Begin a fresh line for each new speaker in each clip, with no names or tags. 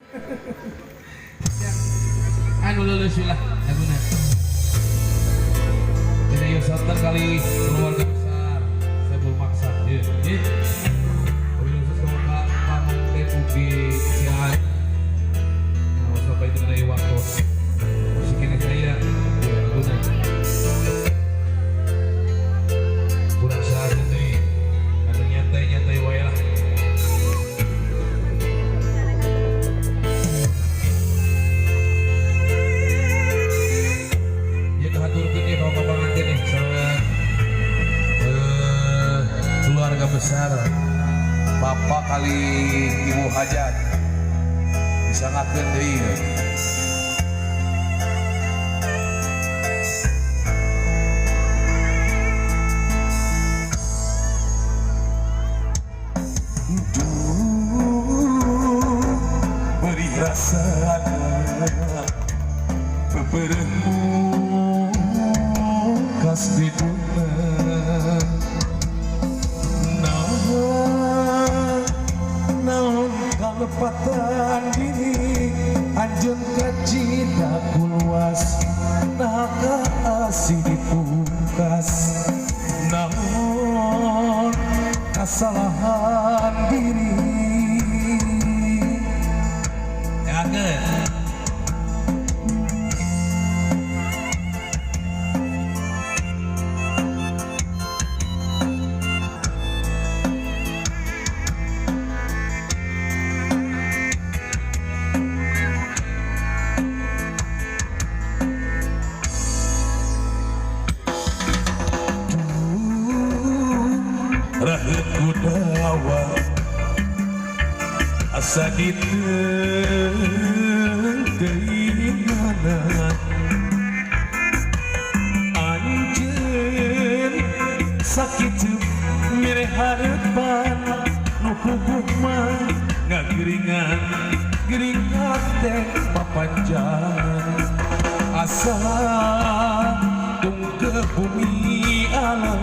Anu lulus lah, laguna. Jadi Yusuf kali keluarga besar, saya bermaksud, ya. Wabil khusus kepada Pamung Deputi Sian, sampai dengan waktu musik ini saya, laguna. Kurang saat ini, ada nyantai wae lah. Keluarga besar Bapak kali Ibu Hajat bisa ngakeun deui. Beri rasa beberemu kas di lepatan diri anjeun kacita kuluas naga asih dipungkas naon kesalahan diri jangan kudawa asa ditenggelingan anjeun sakit mireh hareupan nu puguh mah ngageringan geringat teh papanjang asa tung ke bumi alam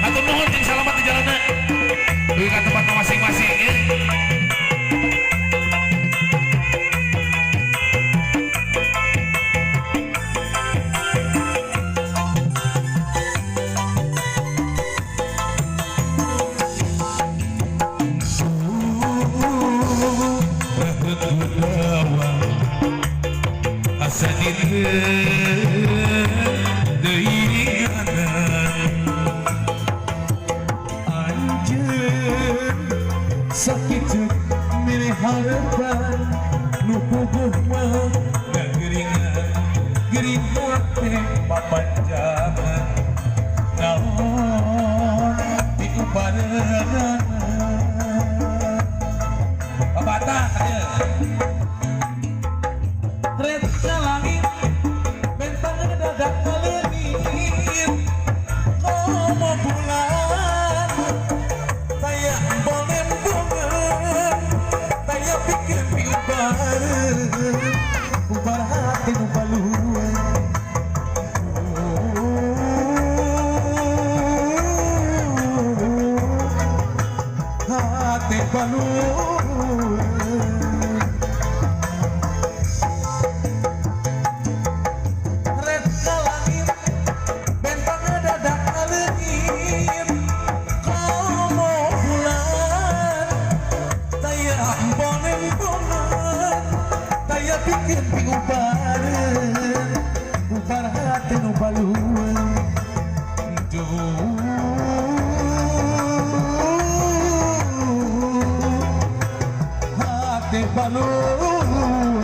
atau mohon yang selamat di jalanan ke tempat masing-masing ya. Sakit milih harapan nu puguh mah ngageringan teh papanjangan naon diubareunana babata aya red ka langit bentang dadak ngaleungit komo bulan taya bolen ubar hati nu baluan hati baluan red ka langit bentang dadak ngaleungit komo bulan taya bolen bikin ubar hati nu baluan
Pak Nur